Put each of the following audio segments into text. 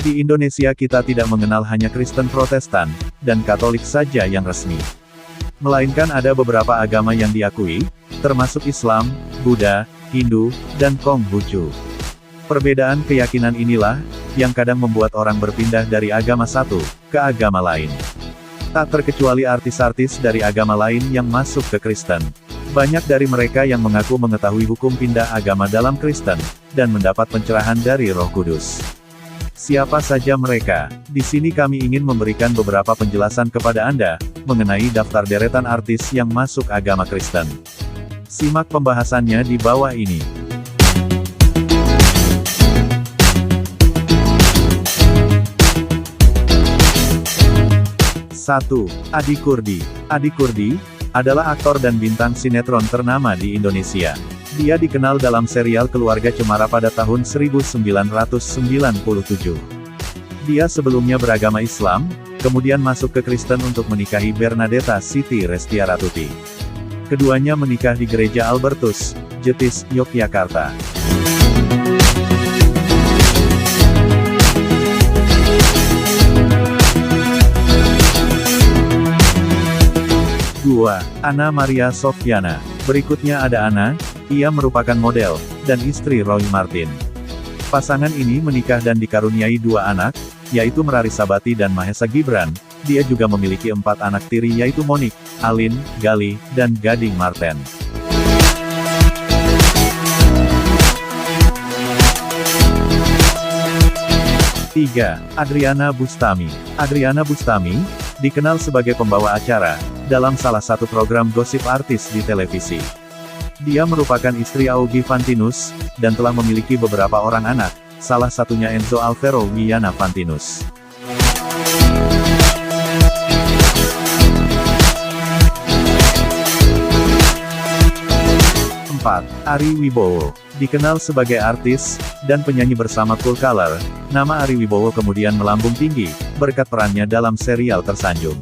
Di Indonesia kita tidak mengenal hanya Kristen Protestan, dan Katolik saja yang resmi. Melainkan ada beberapa agama yang diakui, termasuk Islam, Buddha, Hindu, dan Konghucu. Perbedaan keyakinan inilah, yang kadang membuat orang berpindah dari agama satu, ke agama lain. Tak terkecuali artis-artis dari agama lain yang masuk ke Kristen. Banyak dari mereka yang mengaku mengetahui hukum pindah agama dalam Kristen, dan mendapat pencerahan dari Roh Kudus. Siapa saja mereka? Di sini kami ingin memberikan beberapa penjelasan kepada Anda, mengenai daftar deretan artis yang masuk agama Kristen. Simak pembahasannya di bawah ini. 1. Adi Kurdi. Adi Kurdi adalah aktor dan bintang sinetron ternama di Indonesia. Dia dikenal dalam serial Keluarga Cemara pada tahun 1997. Dia sebelumnya beragama Islam, kemudian masuk ke Kristen untuk menikahi Bernadetta Siti Restiaratuti. Keduanya menikah di Gereja Albertus, Jetis, Yogyakarta. Anna Maria Sofyana. Berikutnya ada Anna, ia merupakan model, dan istri Roy Martin. Pasangan ini menikah dan dikaruniai 2 anak, yaitu Merari Sabati dan Mahesa Gibran. Dia juga memiliki 4 anak tiri yaitu Monik, Alin, Gali, dan Gading Marten. Adriana Bustami. Adriana Bustami dikenal sebagai pembawa acara dalam salah satu program gosip artis di televisi. Dia merupakan istri Augie Fantinus, dan telah memiliki beberapa orang anak, salah satunya Enzo Alvaro Wiana Fantinus. 4. Ari Wibowo. Dikenal sebagai artis, dan penyanyi bersama Cool Color, nama Ari Wibowo kemudian melambung tinggi, berkat perannya dalam serial Tersanjung.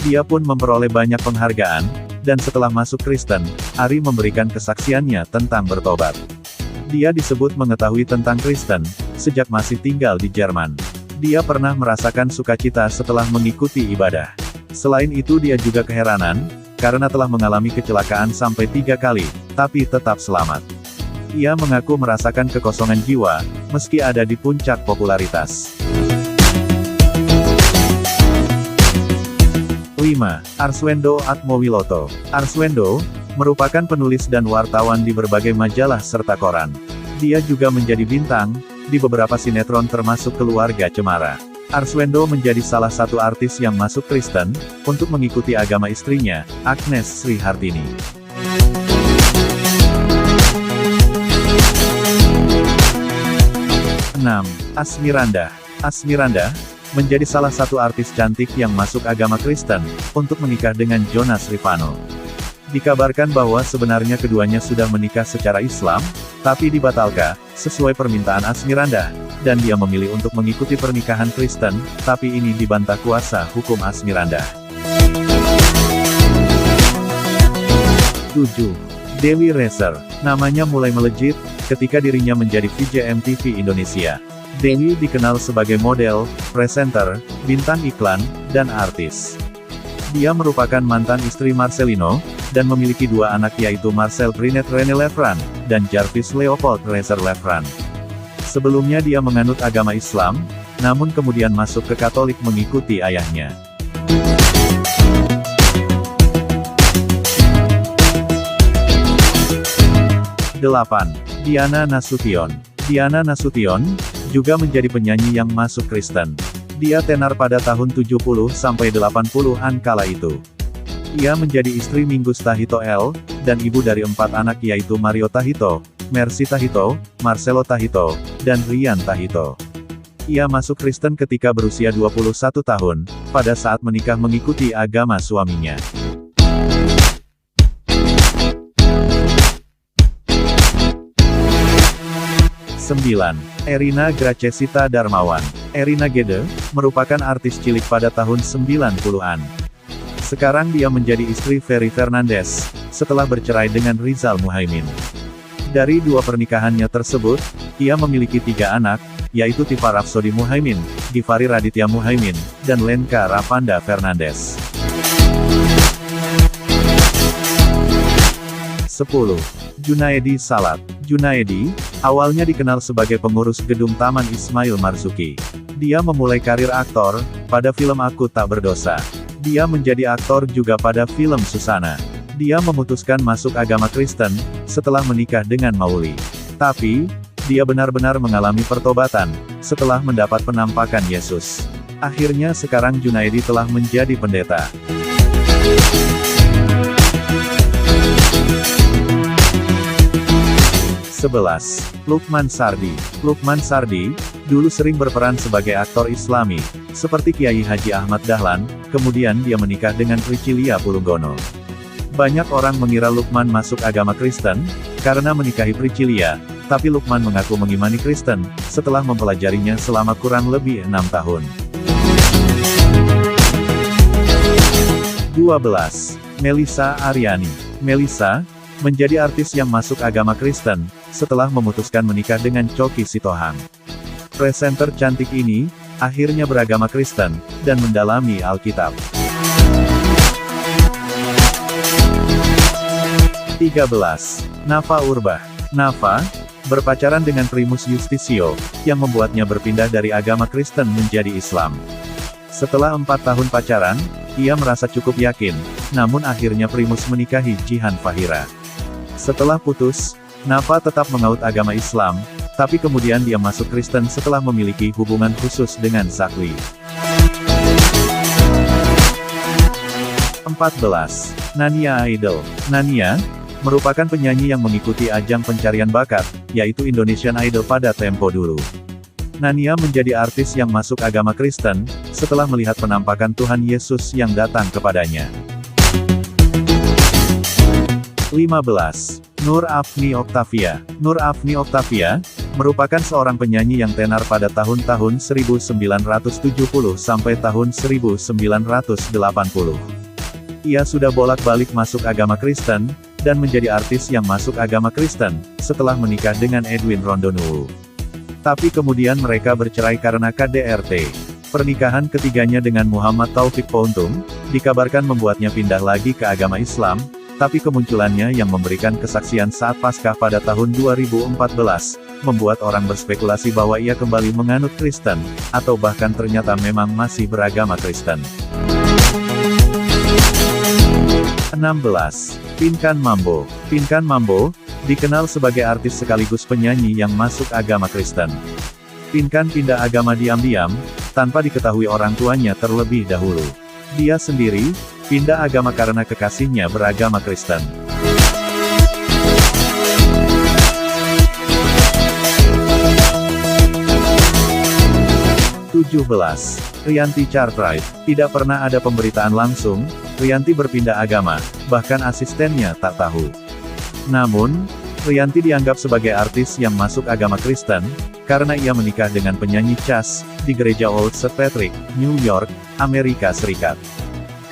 Dia pun memperoleh banyak penghargaan, dan setelah masuk Kristen, Ari memberikan kesaksiannya tentang bertobat. Dia disebut mengetahui tentang Kristen, sejak masih tinggal di Jerman. Dia pernah merasakan sukacita setelah mengikuti ibadah. Selain itu dia juga keheranan, karena telah mengalami kecelakaan sampai 3 kali, tapi tetap selamat. Ia mengaku merasakan kekosongan jiwa, meski ada di puncak popularitas. 5. Arswendo Atmowiloto. Arswendo merupakan penulis dan wartawan di berbagai majalah serta koran. Dia juga menjadi bintang di beberapa sinetron termasuk Keluarga Cemara. Arswendo menjadi salah satu artis yang masuk Kristen untuk mengikuti agama istrinya, Agnes Sri Hartini. 6. Asmirandah. Asmirandah menjadi salah satu artis cantik yang masuk agama Kristen, untuk menikah dengan Jonas Rifano. Dikabarkan bahwa sebenarnya keduanya sudah menikah secara Islam, tapi dibatalkan, sesuai permintaan Asmirandah, dan dia memilih untuk mengikuti pernikahan Kristen, tapi ini dibantah kuasa hukum Asmirandah. 7. Dewi Rezer. Namanya mulai melejit, ketika dirinya menjadi VJ MTV Indonesia. Dewi dikenal sebagai model, presenter, bintang iklan, dan artis. Dia merupakan mantan istri Marcelino, dan memiliki 2 anak yaitu Marcel Brinet Rene Lefran, dan Jarvis Leopold Rezer Lefran. Sebelumnya dia menganut agama Islam, namun kemudian masuk ke Katolik mengikuti ayahnya. 8. Diana Nasution. Diana Nasution juga menjadi penyanyi yang masuk Kristen. Dia tenar pada tahun 70-80-an kala itu. Ia menjadi istri Mingus Tahito L, dan ibu dari 4 anak yaitu Mario Tahito, Mercy Tahito, Marcelo Tahito, dan Rian Tahito. Ia masuk Kristen ketika berusia 21 tahun, pada saat menikah mengikuti agama suaminya. 9. Erina Gracesita Darmawan. Erina Gede merupakan artis cilik pada tahun 90-an. Sekarang dia menjadi istri Ferry Fernandez, setelah bercerai dengan Rizal Muhaimin. Dari 2 pernikahannya tersebut, ia memiliki 3 anak, yaitu Tifa Rafsody Muhaimin, Givari Raditya Muhaimin, dan Lenka Ravanda Fernandes. 10. Junaedi Salat. Junaedi, awalnya dikenal sebagai pengurus gedung Taman Ismail Marzuki. Dia memulai karir aktor, pada film Aku Tak Berdosa. Dia menjadi aktor juga pada film Susana. Dia memutuskan masuk agama Kristen, setelah menikah dengan Mauli. Tapi, dia benar-benar mengalami pertobatan, setelah mendapat penampakan Yesus. Akhirnya sekarang Junaedi telah menjadi pendeta. 11. Lukman Sardi. Lukman Sardi, dulu sering berperan sebagai aktor Islami, seperti Kiai Haji Ahmad Dahlan, kemudian dia menikah dengan Priscilia Pulunggono. Banyak orang mengira Lukman masuk agama Kristen, karena menikahi Priscilia, tapi Lukman mengaku mengimani Kristen, setelah mempelajarinya selama kurang lebih 6 tahun. 12. Melissa Aryani. Melissa, menjadi artis yang masuk agama Kristen, setelah memutuskan menikah dengan Choky Sitohang. Presenter cantik ini, akhirnya beragama Kristen, dan mendalami Alkitab. 13. Nafa Urbach. Nafa, berpacaran dengan Primus Yustisio, yang membuatnya berpindah dari agama Kristen menjadi Islam. Setelah 4 tahun pacaran, ia merasa cukup yakin, namun akhirnya Primus menikahi Jihan Fahira. Setelah putus, Nafa tetap mengaut agama Islam, tapi kemudian dia masuk Kristen setelah memiliki hubungan khusus dengan Zakli. 14. Nania Idol. Nania, merupakan penyanyi yang mengikuti ajang pencarian bakat, yaitu Indonesian Idol pada tempo dulu. Nania menjadi artis yang masuk agama Kristen, setelah melihat penampakan Tuhan Yesus yang datang kepadanya. 15. Nur Afni Octavia. Nur Afni Octavia, merupakan seorang penyanyi yang tenar pada tahun-tahun 1970 sampai tahun 1980. Ia sudah bolak-balik masuk agama Kristen, dan menjadi artis yang masuk agama Kristen, setelah menikah dengan Edwin Rondonuwu. Tapi kemudian mereka bercerai karena KDRT. Pernikahan ketiganya dengan Muhammad Taufik Pountung, dikabarkan membuatnya pindah lagi ke agama Islam, tapi kemunculannya yang memberikan kesaksian saat Paskah pada tahun 2014, membuat orang berspekulasi bahwa ia kembali menganut Kristen, atau bahkan ternyata memang masih beragama Kristen. 16. Pinkan Mambo. Pinkan Mambo, dikenal sebagai artis sekaligus penyanyi yang masuk agama Kristen. Pinkan pindah agama diam-diam, tanpa diketahui orang tuanya terlebih dahulu. Dia sendiri, pindah agama karena kekasihnya beragama Kristen. 17. Rianti Cartwright. Tidak pernah ada pemberitaan langsung, Rianti berpindah agama, bahkan asistennya tak tahu. Namun, Rianti dianggap sebagai artis yang masuk agama Kristen, karena ia menikah dengan penyanyi Chas, di gereja Old St. Patrick, New York, Amerika Serikat.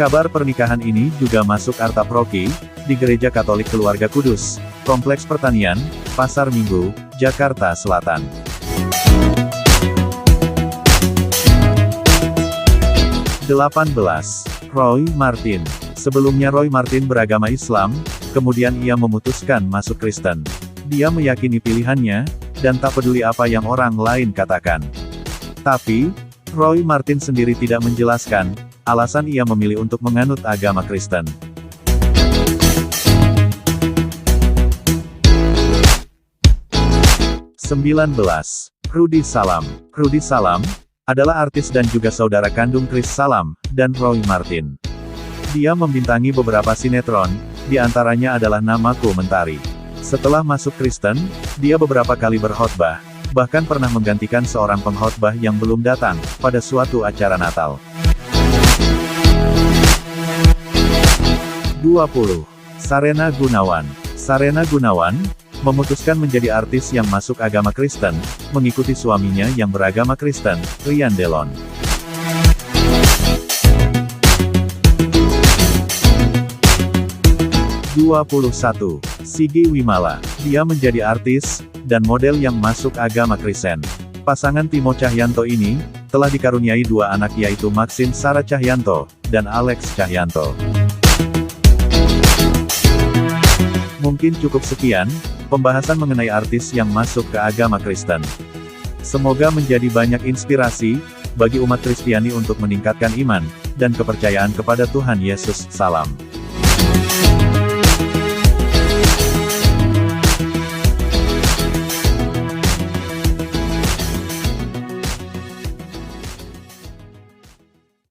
Kabar pernikahan ini juga masuk Arta Proki, di Gereja Katolik Keluarga Kudus, Kompleks Pertanian, Pasar Minggu, Jakarta Selatan. 18. Roy Martin. Sebelumnya Roy Martin beragama Islam, kemudian ia memutuskan masuk Kristen. Dia meyakini pilihannya, dan tak peduli apa yang orang lain katakan. Tapi, Roy Martin sendiri tidak menjelaskan alasan ia memilih untuk menganut agama Kristen. 19. Rudy Salam. Rudy Salam adalah artis dan juga saudara kandung Chris Salam dan Roy Martin. Dia membintangi beberapa sinetron, di antaranya adalah Namaku Mentari. Setelah masuk Kristen, dia beberapa kali berkhotbah, bahkan pernah menggantikan seorang pengkhotbah yang belum datang, pada suatu acara Natal. 20. Sarena Gunawan. Sarena Gunawan, memutuskan menjadi artis yang masuk agama Kristen, mengikuti suaminya yang beragama Kristen, Rian Delon. 21. Sigi Wimala. Dia menjadi artis, dan model yang masuk agama Kristen. Pasangan Timo Cahyanto ini, telah dikaruniai 2 anak yaitu Maxine Sarah Cahyanto, dan Alex Cahyanto. Mungkin cukup sekian, pembahasan mengenai artis yang masuk ke agama Kristen. Semoga menjadi banyak inspirasi, bagi umat Kristiani untuk meningkatkan iman, dan kepercayaan kepada Tuhan Yesus. Salam.